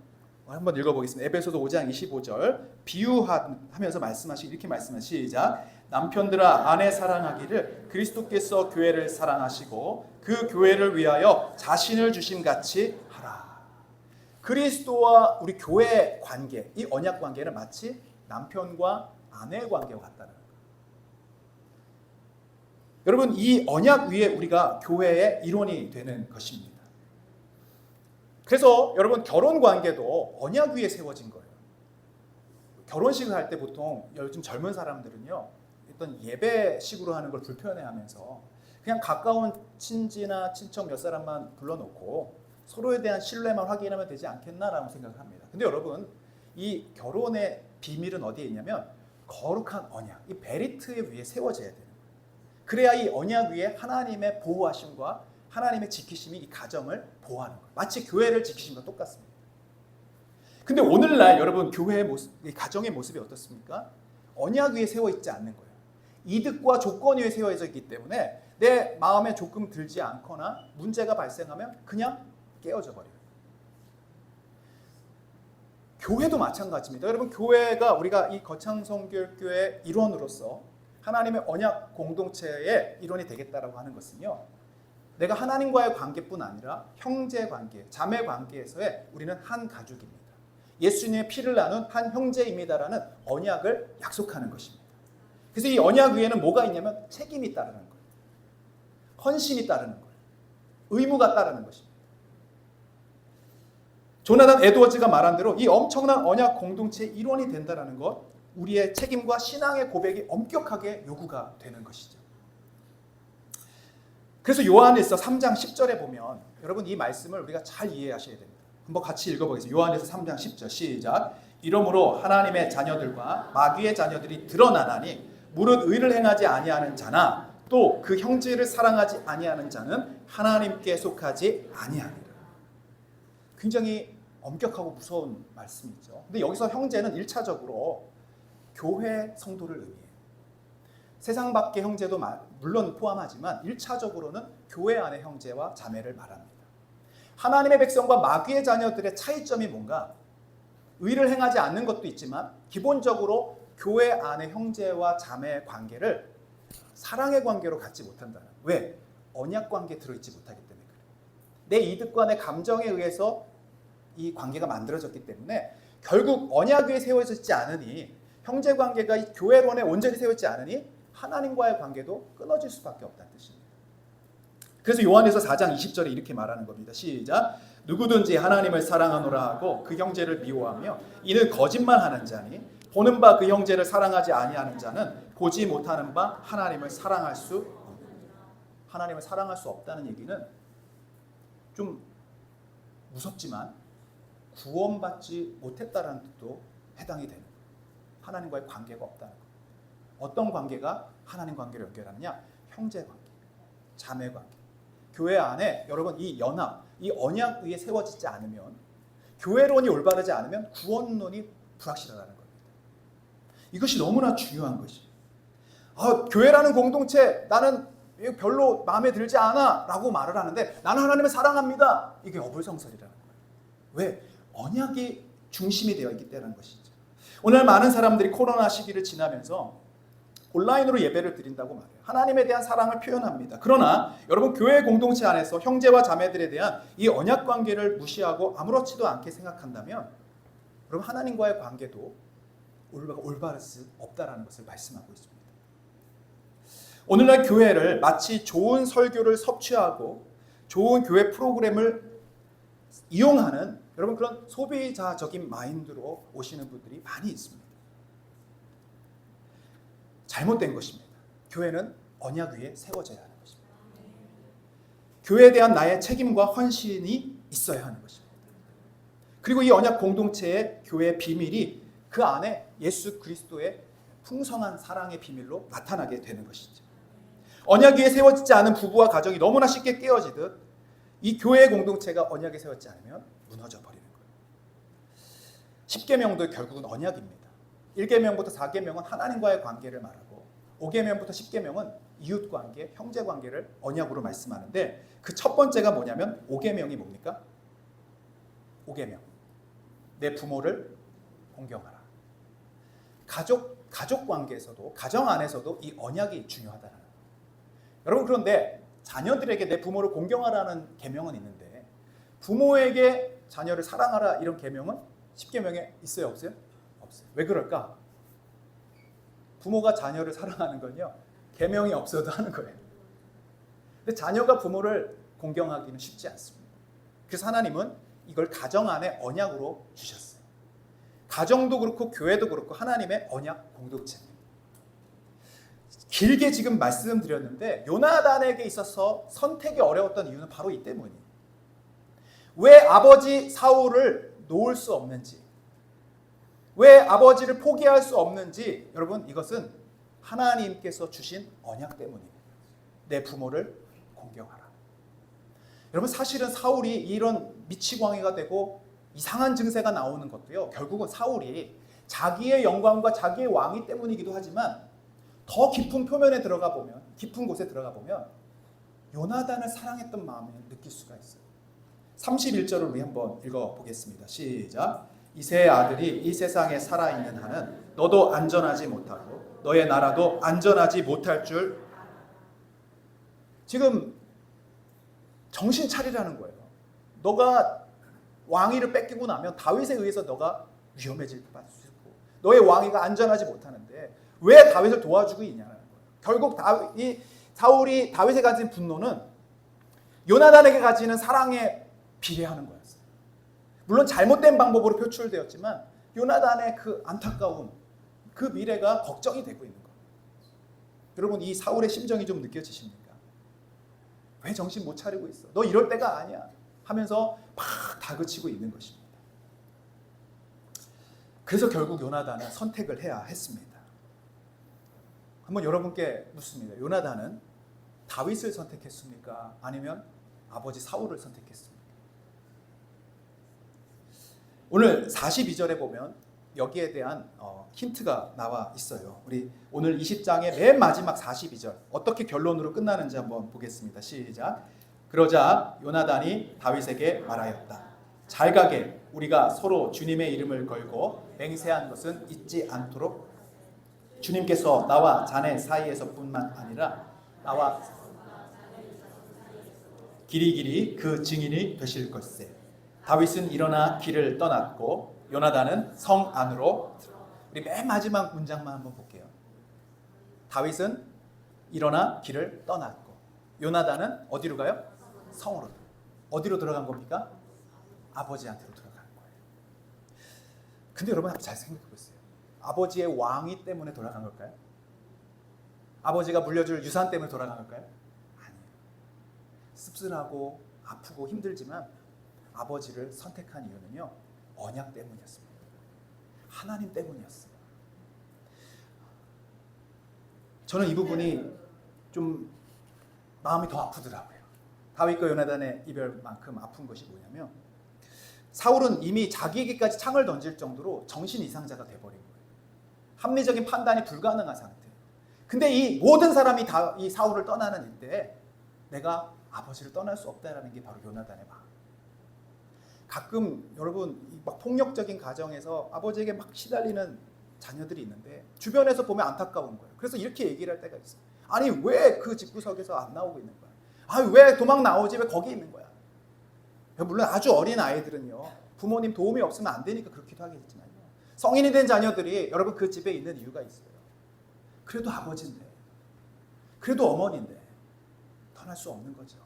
[SPEAKER 1] 한번 읽어보겠습니다. 에베소서 5장 25절 비유하면서 이렇게 말씀하시죠. 시작. 남편들아 아내 사랑하기를 그리스도께서 교회를 사랑하시고 그 교회를 위하여 자신을 주심같이 하라. 그리스도와 우리 교회의 관계, 이 언약 관계는 마치 남편과 아내의 관계와 같다는 거예요. 여러분 이 언약 위에 우리가 교회의 일원이 되는 것입니다. 그래서 여러분 결혼 관계도 언약 위에 세워진 거예요. 결혼식을 할 때 보통 요즘 젊은 사람들은요, 어떤 예배식으로 하는 걸 불편해하면서 그냥 가까운 친지나 친척 몇 사람만 불러놓고 서로에 대한 신뢰만 확인하면 되지 않겠나라고 생각을 합니다. 근데 여러분 이 결혼의 비밀은 어디에 있냐면 거룩한 언약, 이 베리트 위에 세워져야 되는 거예요. 그래야 이 언약 위에 하나님의 보호하심과 하나님의 지키심이 이 가정을 보호하는 거예요. 마치 교회를 지키심과 똑같습니다. 근데 오늘날 여러분 교회의 모습, 이 가정의 모습이 어떻습니까? 언약 위에 세워 있지 않는 거예요. 이득과 조건 위에 세워져 있기 때문에 내 마음에 조금 들지 않거나 문제가 발생하면 그냥 깨어져 버려요. 교회도 마찬가지입니다. 여러분, 교회가 우리가 이 거창성결교회 일원으로서 하나님의 언약 공동체의 일원이 되겠다라고 하는 것은요, 내가 하나님과의 관계뿐 아니라 형제 관계, 자매 관계에서의 우리는 한 가족입니다. 예수님의 피를 나눈 한 형제입니다라는 언약을 약속하는 것입니다. 그래서 이 언약 위에는 뭐가 있냐면 책임이 따르는 거예요. 헌신이 따르는 거예요. 의무가 따르는 것입니다. 조나단 에드워즈가 말한 대로 이 엄청난 언약 공동체의 일원이 된다는 것, 우리의 책임과 신앙의 고백이 엄격하게 요구가 되는 것이죠. 그래서 요한일서 3장 10절에 보면 여러분 이 말씀을 우리가 잘 이해하셔야 됩니다. 한번 같이 읽어보겠습니다. 요한일서 3장 10절 시작. 이러므로 하나님의 자녀들과 마귀의 자녀들이 드러나나니 무릇 의를 행하지 아니하는 자나 또 그 형제를 사랑하지 아니하는 자는 하나님께 속하지 아니하니라. 굉장히 엄격하고 무서운 말씀이죠. 근데 여기서 형제는 1차적으로 교회 성도를 의미해요. 세상 밖의 형제도 물론 포함하지만 1차적으로는 교회 안의 형제와 자매를 말합니다. 하나님의 백성과 마귀의 자녀들의 차이점이 뭔가? 의를 행하지 않는 것도 있지만 기본적으로 교회 안의 형제와 자매의 관계를 사랑의 관계로 갖지 못한다는. 왜? 언약 관계에 들어있지 못하기 때문에 그래요. 내 이득과 내 감정에 의해서 이 관계가 만들어졌기 때문에 결국 언약 위에 세워지지 않으니, 형제 관계가 교회론에 온전히 세워지지 않으니 하나님과의 관계도 끊어질 수밖에 없다는 뜻입니다. 그래서 요한에서 4장 20절에 이렇게 말하는 겁니다. 시작. 누구든지 하나님을 사랑하노라 하고 그 형제를 미워하며 이는 거짓말하는 자니 보는 바 그 형제를 사랑하지 아니하는 자는 보지 못하는 바 하나님을 사랑할 수 없다. 하나님을 사랑할 수 없다는 얘기는 좀 무섭지만 구원받지 못했다는 뜻도 해당이 되는 거예요. 하나님과의 관계가 없다는 거예요. 어떤 관계가 하나님 관계를 연결하느냐? 형제 관계, 자매 관계. 교회 안에 여러분 이 연합, 이 언약 위에 세워지지 않으면, 교회론이 올바르지 않으면 구원론이 불확실하다는 겁니다. 이것이 너무나 중요한 것이에요. 교회라는 공동체 나는 별로 마음에 들지 않아 라고 말을 하는데 나는 하나님을 사랑합니다. 이게 어불성설이라는 거예요. 왜? 언약이 중심이 되어 있기 때문에 것이죠. 오늘 많은 사람들이 코로나 시기를 지나면서 온라인으로 예배를 드린다고 말해요. 하나님에 대한 사랑을 표현합니다. 그러나 여러분 교회 공동체 안에서 형제와 자매들에 대한 이 언약 관계를 무시하고 아무렇지도 않게 생각한다면 여러분 하나님과의 관계도 올바를 수 없다라는 것을 말씀하고 있습니다. 오늘날 교회를 마치 좋은 설교를 섭취하고 좋은 교회 프로그램을 이용하는 여러분 그런 소비자적인 마인드로 오시는 분들이 많이 있습니다. 잘못된 것입니다. 교회는 언약 위에 세워져야 하는 것입니다. 교회에 대한 나의 책임과 헌신이 있어야 하는 것입니다. 그리고 이 언약 공동체의 교회의 비밀이 그 안에 예수 그리스도의 풍성한 사랑의 비밀로 나타나게 되는 것이죠. 언약 위에 세워지지 않은 부부와 가정이 너무나 쉽게 깨어지듯 이 교회의 공동체가 언약에 세워지지 않으면 무너져 버리는 거예요. 10계명도 결국은 언약입니다. 1계명부터 4계명은 하나님과의 관계를 말하고 5계명부터 10계명은 이웃관계, 형제관계를 언약으로 말씀하는데 그 첫 번째가 뭐냐면 5계명이 뭡니까? 5계명. 내 부모를 공경하라. 가족 관계에서도 가정 안에서도 이 언약이 중요하다는 거예요. 여러분 그런데 자녀들에게 내 부모를 공경하라는 계명은 있는데 부모에게 자녀를 사랑하라 이런 계명은 10계명에 있어요, 없어요? 없어요. 왜 그럴까? 부모가 자녀를 사랑하는 건요 계명이 없어도 하는 거예요. 근데 자녀가 부모를 공경하기는 쉽지 않습니다. 그래서 하나님은 이걸 가정 안에 언약으로 주셨어요. 가정도 그렇고 교회도 그렇고 하나님의 언약 공동체입니다. 길게 지금 말씀드렸는데 요나단에게 있어서 선택이 어려웠던 이유는 바로 이 때문이에요. 왜 아버지 사울을 놓을 수 없는지, 왜 아버지를 포기할 수 없는지 여러분 이것은 하나님께서 주신 언약 때문입니다. 내 부모를 공경하라. 여러분 사실은 사울이 이런 미치광이가 되고 이상한 증세가 나오는 것도요 결국은 사울이 자기의 영광과 자기의 왕위 때문이기도 하지만 더 깊은 표면에 들어가 보면, 깊은 곳에 들어가 보면 요나단을 사랑했던 마음을 느낄 수가 있어요. 31절을 우리 한번 읽어보겠습니다. 시작. 이새의 아들이 이 세상에 살아있는 한은 너도 안전하지 못하고 너의 나라도 안전하지 못할 줄. 지금 정신 차리라는 거예요. 너가 왕위를 뺏기고 나면 다윗에 의해서 너가 위험해질 수 있고 너의 왕위가 안전하지 못하는데 왜 다윗을 도와주고 있냐는 거예요. 결국 사울이 다윗에 가진 분노는 요나단에게 가지는 사랑에 비례하는 거였어요. 물론 잘못된 방법으로 표출되었지만 요나단의 그 안타까움, 그 미래가 걱정이 되고 있는 거예요. 여러분, 이 사울의 심정이 좀 느껴지십니까? 왜 정신 못 차리고 있어? 너 이럴 때가 아니야 하면서 막 다그치고 있는 것입니다. 그래서 결국 요나단은 선택을 해야 했습니다. 한번 여러분께 묻습니다. 요나단은 다윗을 선택했습니까? 아니면 아버지 사울을 선택했습니까? 오늘 42절에 보면 여기에 대한 힌트가 나와 있어요. 우리 오늘 20장의 맨 마지막 42절 어떻게 결론으로 끝나는지 한번 보겠습니다. 시작. 그러자 요나단이 다윗에게 말하였다. 잘 가게 우리가 서로 주님의 이름을 걸고 맹세한 것은 잊지 않도록 주님께서 나와 자네 사이에서뿐만 아니라 나와 길이길이 그 증인이 되실 것세. 다윗은 일어나 길을 떠났고 요나단은 성 안으로. 우리 맨 마지막 문장만 한번 볼게요. 다윗은 일어나 길을 떠났고 요나단은 어디로 가요? 성으로. 어디로 들어간 겁니까? 아버지한테로 들어간 거예요. 근데 여러분 잘 생각해 보세요. 아버지의 왕위 때문에 돌아간 걸까요? 아버지가 물려줄 유산 때문에 돌아간 걸까요? 아니에요. 씁쓸하고 아프고 힘들지만 아버지를 선택한 이유는요, 언약 때문이었습니다. 하나님 때문이었어요. 저는 이 부분이 좀 마음이 더 아프더라고요. 다윗과 요나단의 이별만큼 아픈 것이 뭐냐면 사울은 이미 자기에게까지 창을 던질 정도로 정신 이상자가 돼버린 거예요. 합리적인 판단이 불가능한 상태. 근데 이 모든 사람이 다 이 사울을 떠나는 이때 내가 아버지를 떠날 수 없다라는 게 바로 요나단의 마음. 가끔 여러분 막 폭력적인 가정에서 아버지에게 막 시달리는 자녀들이 있는데 주변에서 보면 안타까운 거예요. 그래서 이렇게 얘기를 할 때가 있어요. 아니 왜 그 집구석에서 안 나오고 있는 거야? 아니 왜 도망 나오지? 왜 거기 있는 거야? 물론 아주 어린 아이들은요, 부모님 도움이 없으면 안 되니까 그렇기도 하겠지만요, 성인이 된 자녀들이 여러분 그 집에 있는 이유가 있어요. 그래도 아버지인데, 그래도 어머니인데 떠날 수 없는 거죠.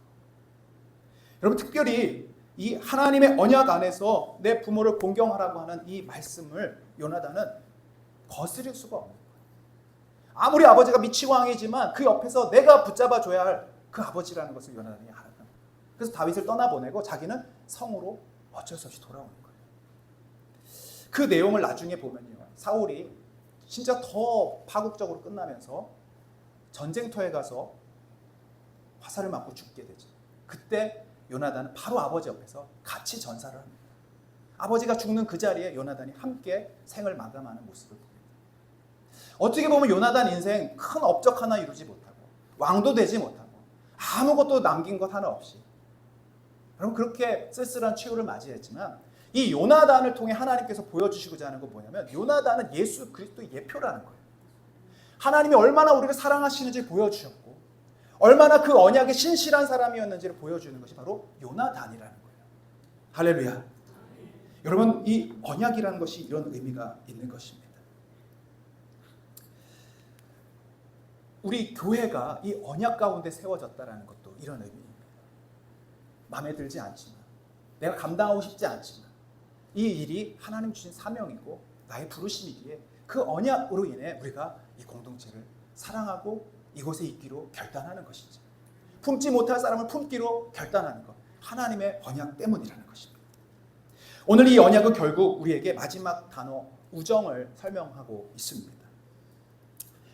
[SPEAKER 1] 여러분 특별히 이 하나님의 언약 안에서 내 부모를 공경하라고 하는 이 말씀을 요나단은 거스릴 수가 없는 거예요. 아무리 아버지가 미치광이지만 그 옆에서 내가 붙잡아줘야 할 그 아버지라는 것을 요나단이 알아요. 그래서 다윗을 떠나보내고 자기는 성으로 어쩔 수 없이 돌아오는 거예요. 그 내용을 나중에 보면요, 사울이 진짜 더 파국적으로 끝나면서 전쟁터에 가서 화살을 맞고 죽게 되죠. 그때 요나단은 바로 아버지 옆에서 같이 전사를 합니다. 아버지가 죽는 그 자리에 요나단이 함께 생을 마감하는 모습을 보게 됩니다. 어떻게 보면 요나단 인생 큰 업적 하나 이루지 못하고 왕도 되지 못하고 아무것도 남긴 것 하나 없이 여러분 그렇게 쓸쓸한 최후를 맞이했지만 이 요나단을 통해 하나님께서 보여주시고자 하는 건 뭐냐면 요나단은 예수 그리스도의 예표라는 거예요. 하나님이 얼마나 우리를 사랑하시는지 보여주셨고 얼마나 그 언약에 신실한 사람이었는지를 보여주는 것이 바로 요나단이라는 거예요. 할렐루야. 여러분 이 언약이라는 것이 이런 의미가 있는 것입니다. 우리 교회가 이 언약 가운데 세워졌다는 것도 이런 의미입니다. 마음에 들지 않지만 내가 감당하고 싶지 않지만 이 일이 하나님 주신 사명이고 나의 부르심이기에 그 언약으로 인해 우리가 이 공동체를 사랑하고 이곳에 있기로 결단하는 것이죠. 품지 못할 사람을 품기로 결단하는 것, 하나님의 언약 때문이라는 것입니다. 오늘 이 언약은 결국 우리에게 마지막 단어 우정을 설명하고 있습니다.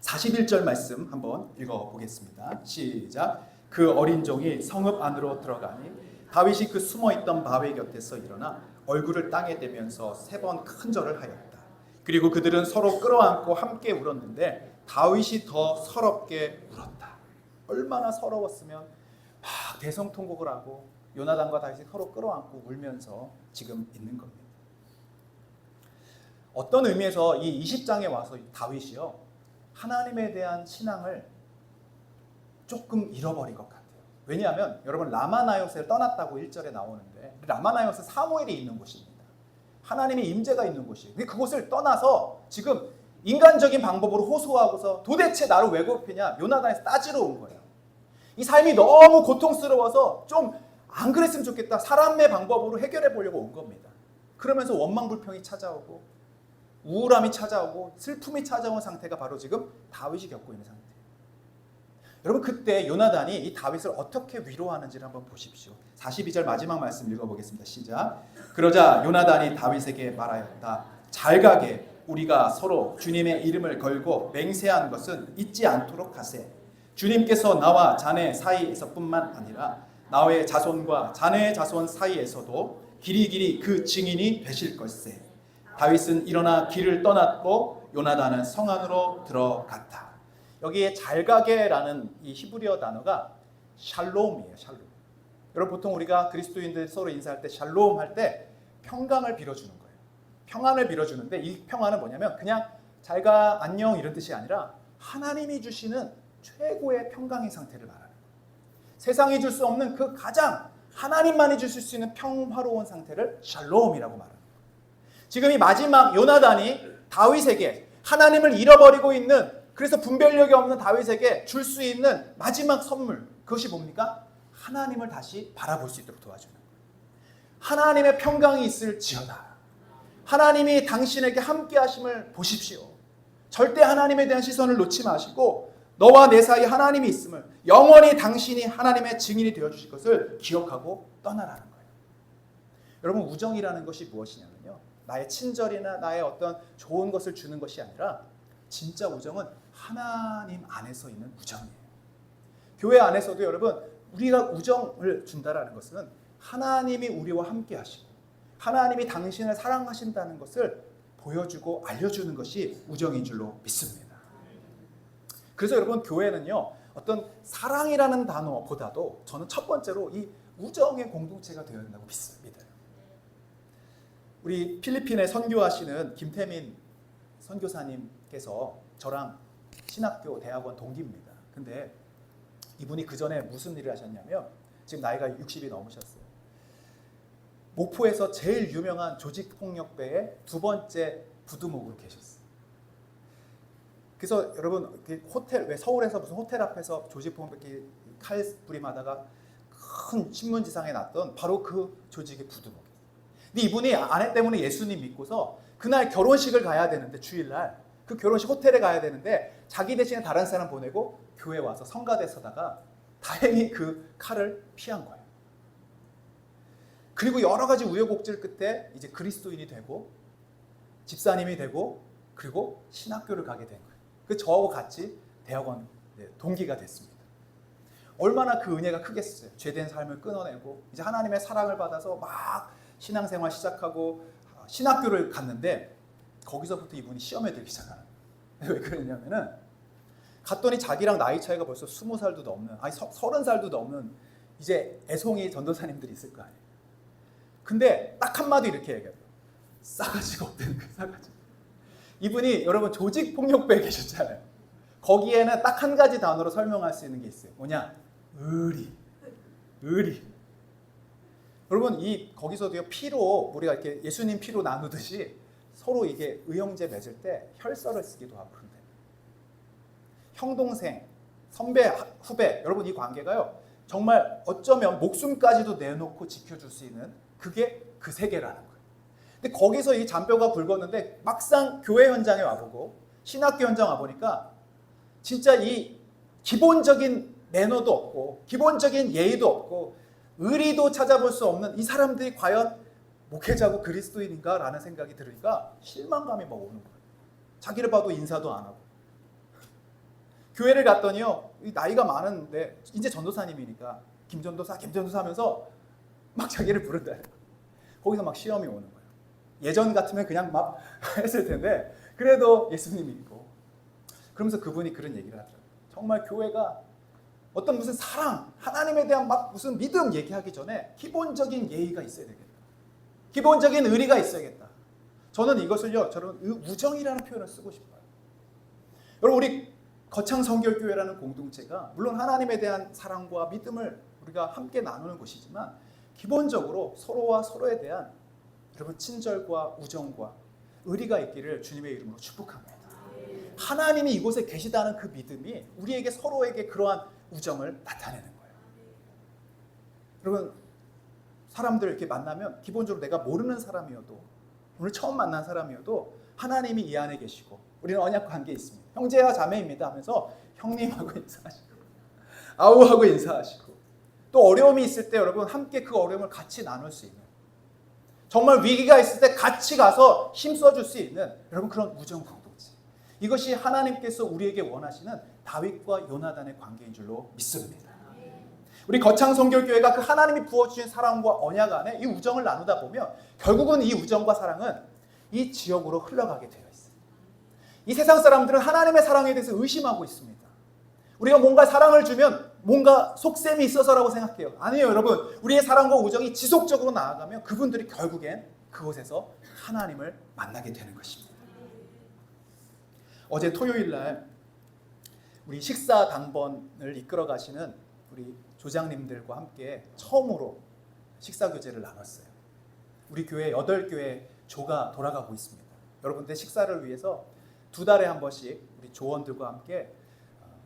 [SPEAKER 1] 41절 말씀 한번 읽어보겠습니다. 시작. 그 어린 종이 성읍 안으로 들어가니 다윗이 그 숨어있던 바위 곁에서 일어나 얼굴을 땅에 대면서 3번 큰 절을 하였다. 그리고 그들은 서로 끌어안고 함께 울었는데 다윗이 더 서럽게 울었다. 얼마나 서러웠으면 막 대성통곡을 하고 요나단과 다윗이 서로 끌어안고 울면서 지금 있는 겁니다. 어떤 의미에서 이 20장에 와서 다윗이요, 하나님에 대한 신앙을 조금 잃어버린 것 같아요. 왜냐하면 여러분, 라마나요스를 떠났다고 1절에 나오는데, 라마나요스 사무엘이 있는 곳입니다. 하나님의 임재가 있는 곳이에요. 근데 그곳을 떠나서 지금 인간적인 방법으로 호소하고서 도대체 나를 왜 괴롭히냐, 요나단에서 따지러 온 거예요. 이 삶이 너무 고통스러워서 좀 안 그랬으면 좋겠다, 사람의 방법으로 해결해 보려고 온 겁니다. 그러면서 원망불평이 찾아오고 우울함이 찾아오고 슬픔이 찾아온 상태가 바로 지금 다윗이 겪고 있는 상태예요. 여러분, 그때 요나단이 이 다윗을 어떻게 위로하는지를 한번 보십시오. 42절 마지막 말씀 읽어보겠습니다. 시작. 그러자 요나단이 다윗에게 말하였다. 잘 가게, 우리가 서로 주님의 이름을 걸고 맹세한 것은 잊지 않도록 하세. 주님께서 나와 자네 사이에서뿐만 아니라 나의 자손과 자네의 자손 사이에서도 길이길이 그 증인이 되실 걸세. 다윗은 일어나 길을 떠났고 요나단은 성 안으로 들어갔다. 여기에 잘 가게라는 이 히브리어 단어가 샬롬이에요. 샬롬. 여러분, 보통 우리가 그리스도인들 서로 인사할 때 샬롬 할 때 평강을 빌어주는 거예요. 평안을 빌어주는데, 이 평안은 뭐냐면 그냥 잘 가, 안녕 이런 뜻이 아니라 하나님이 주시는 최고의 평강의 상태를 말하는 거예요. 세상이 줄 수 없는 그 가장 하나님만이 주실 수 있는 평화로운 상태를 샬롬이라고 말합니다. 지금 이 마지막 요나단이 다윗에게, 하나님을 잃어버리고 있는, 그래서 분별력이 없는 다윗에게 줄 수 있는 마지막 선물, 그것이 뭡니까? 하나님을 다시 바라볼 수 있도록 도와주는 거예요. 하나님의 평강이 있을지어다. 하나님이 당신에게 함께 하심을 보십시오. 절대 하나님에 대한 시선을 놓지 마시고 너와 내 사이에 하나님이 있음을, 영원히 당신이 하나님의 증인이 되어주실 것을 기억하고 떠나라는 거예요. 여러분, 우정이라는 것이 무엇이냐면요, 나의 친절이나 나의 어떤 좋은 것을 주는 것이 아니라 진짜 우정은 하나님 안에서 있는 우정이에요. 교회 안에서도 여러분, 우리가 우정을 준다라는 것은 하나님이 우리와 함께 하시고 하나님이 당신을 사랑하신다는 것을 보여주고 알려주는 것이 우정인 줄로 믿습니다. 그래서 여러분, 교회는요, 어떤 사랑이라는 단어보다도 저는 첫 번째로 이 우정의 공동체가 되어야 된다고 믿습니다. 우리 필리핀에 선교하시는 김태민 선교사님께서 저랑 신학교 대학원 동기입니다. 근데 이분이 그 전에 무슨 일을 하셨냐면, 지금 나이가 60이 넘으셨어요. 목포에서 제일 유명한 조직폭력배의 두 번째 부두목으로 계셨어요. 그래서 여러분, 호텔, 왜 서울에서 무슨 호텔 앞에서 조직폭력배 칼부림하다가 큰 신문지상에 났던 바로 그 조직의 부두목이에요. 근데 이분이 아내 때문에 예수님 믿고서 그날 결혼식을 가야 되는데, 주일날 그 결혼식 호텔에 가야 되는데 자기 대신에 다른 사람 보내고 교회 와서 성가대 서다가 다행히 그 칼을 피한 거예요. 그리고 여러 가지 우여곡절 끝에 이제 그리스도인이 되고 집사님이 되고 그리고 신학교를 가게 된 거예요. 그 저하고 같이 대학원 동기가 됐습니다. 얼마나 그 은혜가 크겠어요. 죄된 삶을 끊어내고 이제 하나님의 사랑을 받아서 막 신앙생활 시작하고 신학교를 갔는데 거기서부터 이분이 시험에 들기 시작하는 거예요. 왜 그러냐면은 갔더니 자기랑 나이 차이가 벌써 20살도 넘는, 아니 30살도 넘는 이제 애송이 전도사님들이 있을 거 아니에요. 근데 딱 한마디 이렇게 얘기해요. 싸가지가 없다는 그 싸가지. 이분이 여러분 조직폭력배에 계셨잖아요. 거기에는 딱 한 가지 단어로 설명할 수 있는 게 있어요. 뭐냐? 의리. 의리. 여러분, 이 거기서도요, 피로, 우리가 이렇게 예수님 피로 나누듯이 서로 이게 의형제 맺을 때 혈서를 쓰기도 하고 그런데, 형 동생, 선배, 후배, 여러분 이 관계가요, 정말 어쩌면 목숨까지도 내놓고 지켜줄 수 있는, 그게 그 세계라는 거예요. 근데 거기서 이 잔뼈가 굵었는데 막상 교회 현장에 와보고 신학교 현장 와보니까 진짜 이 기본적인 매너도 없고 기본적인 예의도 없고 의리도 찾아볼 수 없는 이 사람들이 과연 목회자고 그리스도인인가? 라는 생각이 들으니까 실망감이 막 오는 거예요. 자기를 봐도 인사도 안 하고. 교회를 갔더니요, 나이가 많은데 이제 전도사님이니까 김전도사 하면서 막 자기를 부른다. 거기서 막 시험이 오는 거예요. 예전 같으면 그냥 막 했을 텐데 그래도 예수님 믿고. 그러면서 그분이 그런 얘기를 하더라고요. 정말 교회가 어떤 무슨 사랑, 하나님에 대한 막 무슨 믿음 얘기하기 전에 기본적인 예의가 있어야 되겠다. 기본적인 의리가 있어야겠다. 저는 이것을요, 저는 우정이라는 표현을 쓰고 싶어요. 여러분, 우리 거창 성결교회라는 공동체가 물론 하나님에 대한 사랑과 믿음을 우리가 함께 나누는 곳이지만 기본적으로 서로와 서로에 대한 여러분 친절과 우정과 의리가 있기를 주님의 이름으로 축복합니다. 하나님이 이곳에 계시다는 그 믿음이 우리에게 서로에게 그러한 우정을 나타내는 거예요. 여러분, 사람들 이렇게 만나면 기본적으로 내가 모르는 사람이어도 오늘 처음 만난 사람이어도 하나님이 이 안에 계시고 우리는 언약 관계에 있습니다. 형제와 자매입니다 하면서 형님하고 인사하시고 아우하고 인사하시고 또 어려움이 있을 때 여러분 함께 그 어려움을 같이 나눌 수 있는, 정말 위기가 있을 때 같이 가서 힘써줄 수 있는 여러분 그런 우정 공동체, 이것이 하나님께서 우리에게 원하시는 다윗과 요나단의 관계인 줄로 믿습니다. 우리 거창 성결교회가 그 하나님이 부어주신 사랑과 언약 안에 이 우정을 나누다 보면 결국은 이 우정과 사랑은 이 지역으로 흘러가게 되어 있어요. 이 세상 사람들은 하나님의 사랑에 대해서 의심하고 있습니다. 우리가 뭔가 사랑을 주면 뭔가 속셈이 있어서라고 생각해요. 아니에요, 여러분. 우리의 사랑과 우정이 지속적으로 나아가면 그분들이 결국엔 그곳에서 하나님을 만나게 되는 것입니다. 어제 토요일 날 우리 식사 당번을 이끌어 가시는 우리 조장님들과 함께 처음으로 식사 교제를 나눴어요. 우리 교회 8교회 조가 돌아가고 있습니다. 여러분들 식사를 위해서 2달에 한 번씩 우리 조원들과 함께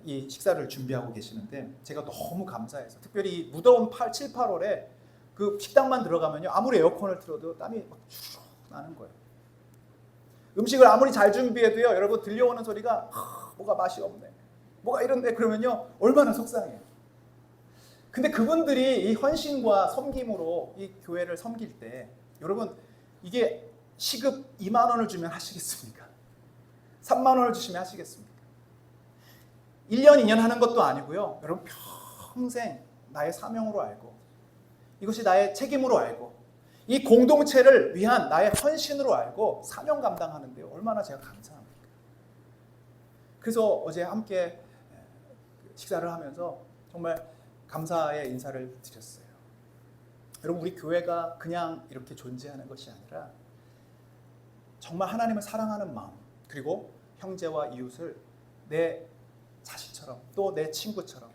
[SPEAKER 1] 이 식사를 준비하고 계시는데 제가 너무 감사해서, 특별히 무더운 7, 8월에 그 식당만 들어가면요 아무리 에어컨을 틀어도 땀이 막 주르륵 나는 거예요. 음식을 아무리 잘 준비해도요 여러분 들려오는 소리가 뭐가 맛이 없네, 뭐가 이런데, 그러면요 얼마나 속상해요. 근데 그분들이 이 헌신과 섬김으로 이 교회를 섬길 때 여러분 이게 시급 2만 원을 주면 하시겠습니까? 3만 원을 주시면 하시겠습니까? 1년 2년 하는 것도 아니고요 여러분 평생 나의 사명으로 알고 이것이 나의 책임으로 알고 이 공동체를 위한 나의 헌신으로 알고 사명 감당하는데요 얼마나 제가 감사합니까? 그래서 어제 함께 식사를 하면서 정말 감사의 인사를 드렸어요. 여러분, 우리 교회가 그냥 이렇게 존재하는 것이 아니라 정말 하나님을 사랑하는 마음, 그리고 형제와 이웃을 내 자식처럼, 또 내 친구처럼,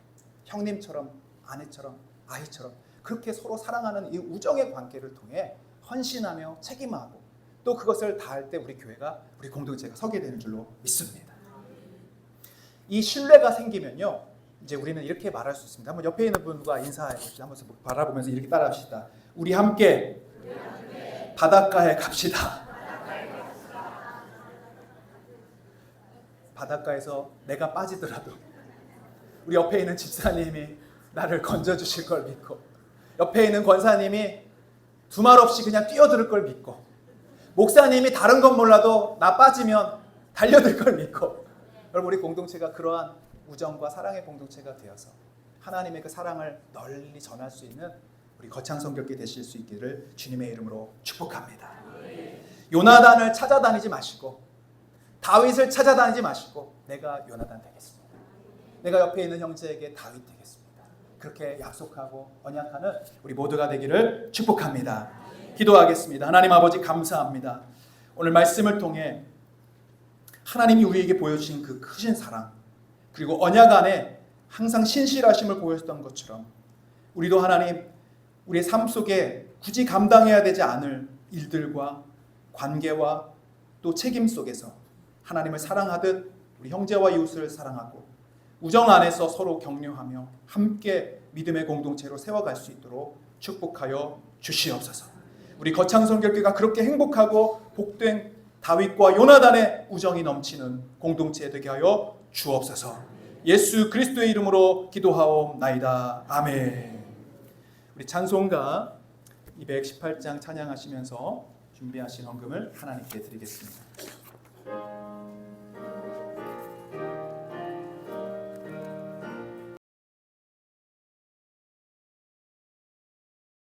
[SPEAKER 1] 형님처럼, 아내처럼, 아이처럼 그렇게 서로 사랑하는 이 우정의 관계를 통해 헌신하며 책임하고 또 그것을 다할 때 우리 교회가, 우리 공동체가 서게 되는 줄로 믿습니다. 이 신뢰가 생기면요 이제 우리는 이렇게 말할 수 있습니다. 한번 옆에 있는 분과 인사해 보시죠. 한번 바라보면서 이렇게 따라합시다. 우리 함께 바닷가에 갑시다. 바닷가에서 내가 빠지더라도 우리 옆에 있는 집사님이 나를 건져주실 걸 믿고, 옆에 있는 권사님이 두말 없이 그냥 뛰어들 걸 믿고, 목사님이 다른 건 몰라도 나 빠지면 달려들 걸 믿고, 여러분 우리 공동체가 그러한 우정과 사랑의 공동체가 되어서 하나님의 그 사랑을 널리 전할 수 있는 우리 거창 성결교회 되실 수 있기를 주님의 이름으로 축복합니다. 요나단을 찾아다니지 마시고 다윗을 찾아다니지 마시고 내가 요나단 되겠습니다. 내가 옆에 있는 형제에게 다윗 되겠습니다. 그렇게 약속하고 언약하는 우리 모두가 되기를 축복합니다. 기도하겠습니다. 하나님 아버지 감사합니다. 오늘 말씀을 통해 하나님이 우리에게 보여주신 그 크신 사랑, 그리고 언약 안에 항상 신실하심을 보여줬던 것처럼 우리도 하나님 우리의 삶 속에 굳이 감당해야 되지 않을 일들과 관계와 또 책임 속에서 하나님을 사랑하듯 우리 형제와 이웃을 사랑하고 우정 안에서 서로 격려하며 함께 믿음의 공동체로 세워갈 수 있도록 축복하여 주시옵소서. 우리 거창 성결교회가 그렇게 행복하고 복된 다윗과 요나단의 우정이 넘치는 공동체 되게 하여 주옵소서. 예수 그리스도의 이름으로 기도하옵나이다. 아멘. 우리 찬송가 218장 찬양하시면서 준비하신 헌금을 하나님께 드리겠습니다.